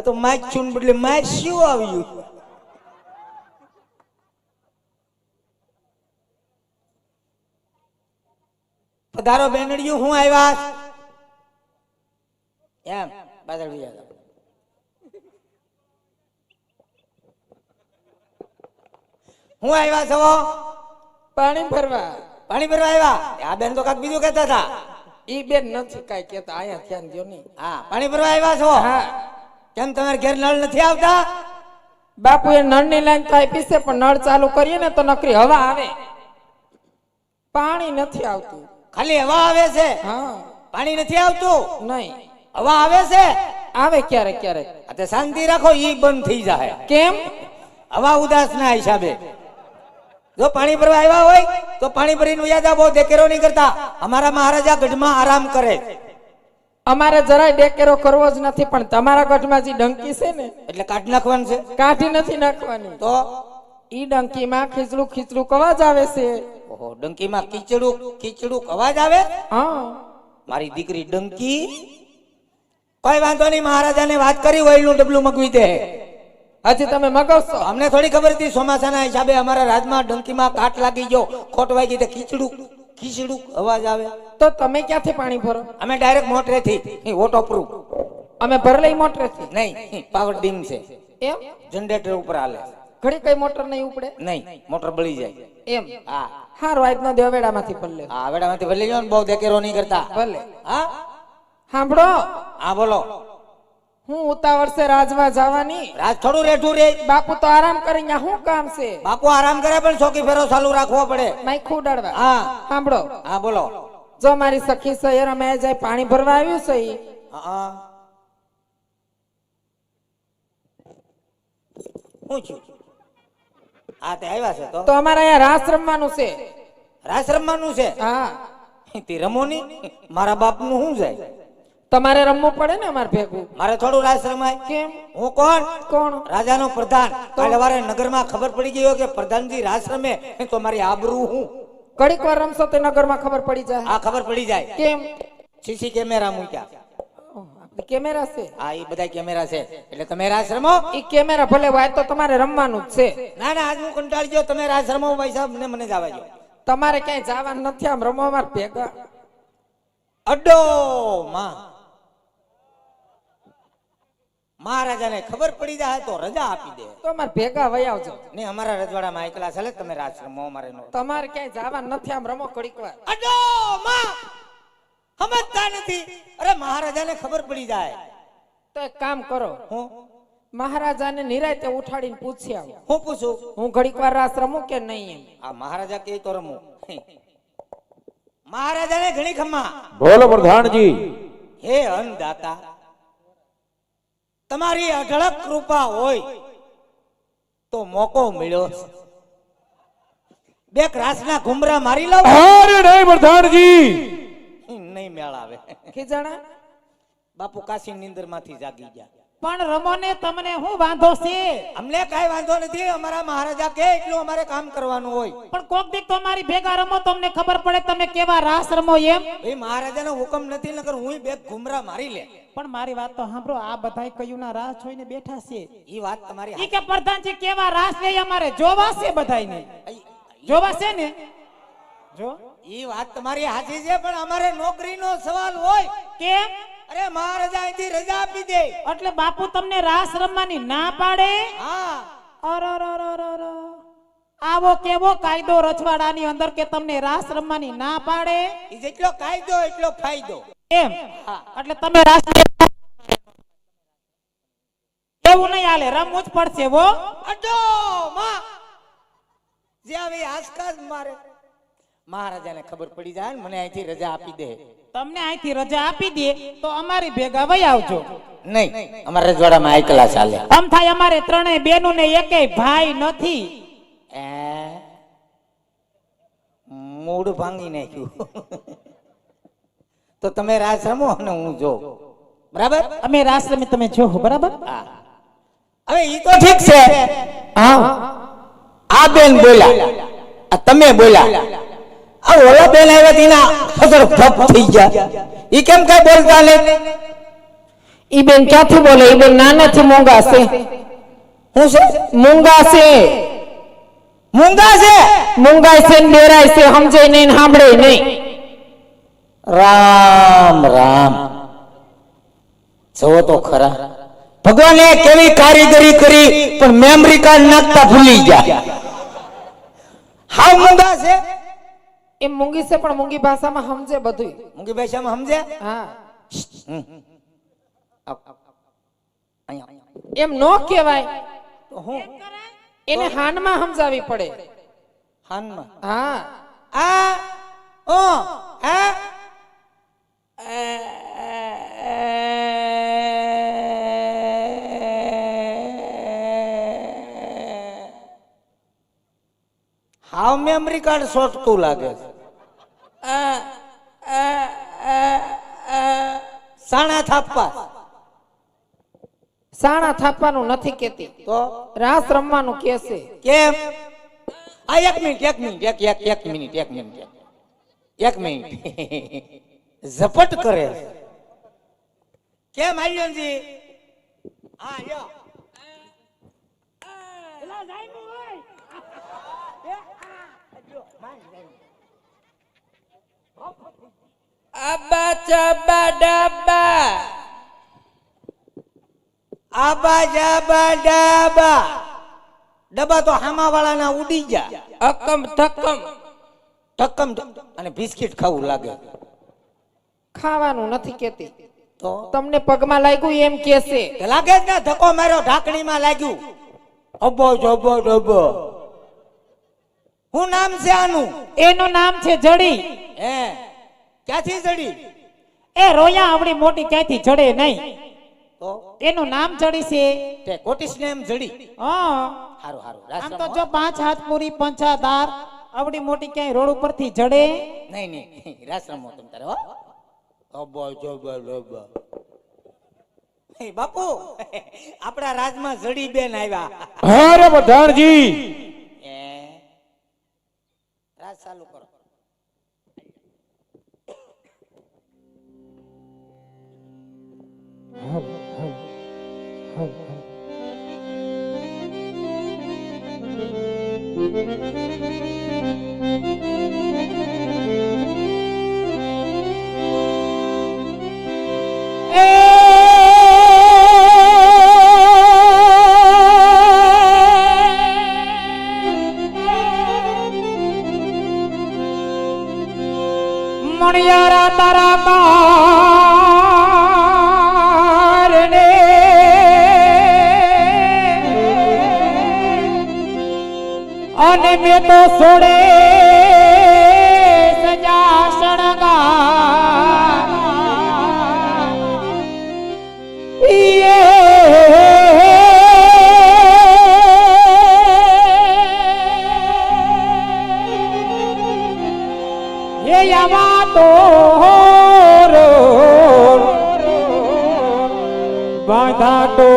આ તો માછું બદલે માછ્યું આવ્યું. પધારો બેનડિયું, હું આવ્યા એમ બાદળ વિયા. હું આવ્યા છો? પાણી ભરવા. પાણી ભરવા આવ્યા? આ બેન તો કાક બીજું કહેતા હતા. ઈ બેન નથી કાઈ કહેતા, અહીંયા ધ્યાન દ્યો નહીં. હા, પાણી ભરવા આવ્યા છો? હા. કેમ તમારે ઘેર નળ નથી આવતા? બાપુ એ નળની લાઈન તો આપી છે, પણ નળ ચાલુ કરીએ ને તો નકરી હવા આવે, પાણી નથી આવતું. ખાલી હવા આવે છે? હા. પાણી નથી આવતું? નહીં. હવા આવે છે? આવે ક્યારેક ક્યારેક. આ શાંતિ રાખો, ઈ બંધ થઈ જાય. કેમ? હવા ઉદાસ ના હિસાબે. જો પાણી ભરવા આવ્યા હોય તો પાણી ભરીને યાદ આવો, દેકેરો નહીં કરતા. અમારા મહારાજા ગઢમાં આરામ કરે. અમારે જરાય ડેકેરો કરવો જ નથી, પણ તમારા ગઢમાં જે ડંકી છે ને, એટલે કાઢી નાખવાનું છે. કાઢી નથી નાખવાની. તો ઈ ડંકીમાં ખીચડું ખીચડું અવાજ આવે છે. ઓહો, ડંકીમાં કીચડું કીચડું અવાજ આવે? હા. મારી દીકરી ડંકી. કોઈ વાંધો નહીં, મહારાજાને વાત કરી ઓઇલનું ડબલું મગવી દે. હજી તમે મગાવશો? અમને થોડી ખબર હતી. ચોમાસાના હિસાબે અમારા રાજમાં ડંકીમાં કાટ લાગી ગયો, ખોટ વાગી તે ખીચડું ખીચડું અવાજ આવે. તો તમે ક્યાંથી પાણી ભરો? અમે ડાયરેક્ટ મોટરેથી, વોટર પ્રૂફ. અમે ભરલઈ મોટરેથી. નહીં, પાવર ડીમ છે. એમ? જનરેટર ઉપર હાલે. ઘડી કઈ મોટર નહીં ઉપડે? નહીં, મોટર બળી જાય. એમ? હા. હારું, આજનો દેવેડામાંથી ભર લે. હા, વેડામાંથી ભરી લેજો ને, બહુ દેકેરો નહીં કરતા. ભલે. હા, સાંભળો. હા બોલો. હું ઉતાવળ છે રાજમાં જવાની. રાત થોડું રેઠું રે. બાપુ તો આરામ કરી, ત્યાં શું કામ છે? બાપુ આરામ કરે પણ ચોકી ફેરો ચાલુ રાખવો પડે. માઈખું ઉડાડવા. હા. સાંભળો. હા બોલો. જો મારી સખી સૈયર અમે જાય પાણી ભરવા આવ્યું છે ઈ. હા. શું થયું? હા, તે આવ્યા છે તો અમારે અહીંયા રાસ રમવાનું છે. રાસ રમવાનું છે? હા. તે રમો ની. મારા બાપનું શું જાય? તમારે રમવું પડે ને અમારે ભેગું. મારે થોડું રાસ રમાય? કેમ? હું કોણ? કોણ? રાજાનો પ્રધાન. કાલે વારે નગરમાં ખબર પડી ગઈ કે પ્રધાનજી રાસ રમે તો મારી આબરૂ હું. ઘડીક વાર રમશો તો નગરમાં ખબર પડી જાય. આ ખબર પડી જાય. કેમ? સીસી કેમેરા મૂક્યા. કેમેરા છે? હા, એ બધા કેમેરા છે. એટલે તમે રાસ રમો. ઈ કેમેરા ભલે હોય તો તમારે રમવાનું જ છે. ના ના, આજ હું કંટાળી ગયો. તમે રાસ રમો ભાઈ સાહેબ, મને જવા દો. તમારે ક્યાંય જવાનું નથી, આમ રમો અમાર ભેગા. અડ્ડો માં મહારાજાને ખબર પડી જાય તો રજા આપી દે. તો અમાર ભેગા વહી આવજો. ને અમારા રજવાડામાં એકલા ચાલે, તમે રાસ રમો, અમારે નો. તમારે ક્યાંય જવાનું નથી, આમ રમો ઘડીક વાર. અડ્ડો માં સમજતા નથી. અરે મહારાજાને ખબર પડી જાય. તો એક કામ કરો, હું મહારાજાને નિરાંતે ઉઠાડીને પૂછી આવો. હું પૂછું? હું ઘડીક વાર રાસ રમું કે નહીં એમ. આ મહારાજા કે તો રમું. મહારાજાને ઘણી ખમ્મા. બોલો પ્રધાનજી. હે અન્નદાતા, તમારી અઢળક કૃપા હોય તો મોકો મળ્યો. બે ક્રાસના ઘુમરા મારી લાવ. અરે નહીં પ્રધાનજી. નહીં મેળ આવે. ખીજાણા બાપુ કાશી નીંદર માંથી જાગી ગયા. પણ રમોને તમને શું વાંધો છે? અમને કઈ વાંધો નથી. અમારા મહારાજા કે એટલું અમારે કામ કરવાનું હોય. પણ કોક દીક તો અમારી ભેગા રમો, તમને ખબર પડે તમે કેવા રાસ રમો એમ. એ મહારાજાનો હુકમ નથી, નકર હું બે ઘુમરા મારી લે. પણ મારી વાત તો સાંભળો, આ બધાય કયું ના રાસ જોઈને બેઠા છે. ઈ વાત તમારી. ઈ કે પ્રધાનજી કેવા રાસ લે અમારે જોવા છે, બધાયને જોવા છે ને. જો ઈ વાત તમારી સાચી છે, પણ અમારે નોકરીનો સવાલ હોય. કેમ? અરે મહારાજા અહીંથી રજા આપી દે. એટલે બાપુ તમને રાસ રમવાની ના પાડે? હા. અરરરરરર. આવો કેવો કાયદો રજવાડાની અંદર કે તમને રાસ રમવાની ના પાડે? ઈ જેટલો કાયદો એટલો ફાયદો. એમ? એટલે તમે રાસ એવું નહીં હાલે, રમવું જ પડશે હો. અડો માં જે આવી આસકાસ મારે. મહારાજાને ખબર પડી જાય ને મને અહીંથી રજા આપી દે. તમને અહીંથી રજા આપી દે તો અમારી ભેગા વહી આવજો. નહીં, અમારા રજવાડામાં એકલા ચાલે. આમ થાય અમારે ત્રણેય બેનું ને એકેય ભાઈ નથી. મૂડ ભાંગી નાખ્યું. તો તમે રાસ રમો અને હું જો. બરાબર? અમે રાસ રમી, તમે જોવો. બરાબર? હવે ઈ તો ઠીક છે. આ બેન બોલ્યા, આ તમે બોલ્યા, આ ઓલા બેન આવ્યા તેના હસર ફપ થઈ ગયા. ઈ કેમ કઈ બોલતા નહીં? ઈ બેન ક્યાંથી બોલે? ઈ બેન નાનેથી મૂંગા છે. શું છે? મૂંગા છે. મૂંગા છે. મૂંગાય છે ને બેરાય છે, સમજે નહીં ને સાંભળે નહીં. રામ રામ. જુઓ તો ખરા, ભગવાને કેવી કારીગરી કરી, પણ મેમરી કાર્ડ નાખતા ભૂલી ગયા. હાવ મૂંગા છે. એ મૂંગી છે પણ મૂંગી ભાષામાં સમજે બધું. મૂંગી ભાષામાં સમજે. હા, અહીંયા એમ નો કહેવાય. તો હું એને હાનમાં સમજાવી પડે. હાનમાં હા, આ ઓ આ હાવ મેમરી કાર્ડ શોધતું લાગે છે. સાણા થાપવા. સાણા થાપવાનું નથી કેતી, તો રાસ રમવાનું કે છે. કેમ? આ એક મિનિટ એક મિનિટ એક એક એક મિનિટ એક મિનિટ એક મિનિટ ઝપટ કરે છે. કેમ આલ્યોજી? હા યો આબા ચાબા ડાબા. આબા જાબા ડાબા. ડબ્બા તો હામા વાળાના ઉડી ગયા. અકમ થકમ. ટક્કમ અને બિસ્કિટ ખાવું લાગે. ખાવાનું નથી કેતી. તો તમને પગમાં લાગ્યું એમ કે છે. લાગે જ ને, ધક્કો માર્યો ઢાંકણીમાં લાગ્યું. અબો જબો ડબો. શું નામ છે આનું? એનું નામ છે જડી. હે ક્યાંથી જડી? એ રોયા આવડી મોટી ક્યાંથી જડે નહીં. તો એનું નામ જડી છે. તે કોટિસ ને એમ જડી. હા, હારું હારું. આમ તો જો 5 હાથ પૂરી પંચાદાર આવડી મોટી ક્યાંય રોડ ઉપરથી જડે. નહીં નહીં, રાસ રમો તમ તારે હો. અબો જબો ડબો. હે બાપુ, આપણા રાજમાં જડી બેન આવ્યા. અરે પ્રધાનજી, એ રાજ ચાલુ કરો. મણિયારા તારા કારણે અને મેં તો છોડે સજા શણગાર. એ આવા તો બાંધા તો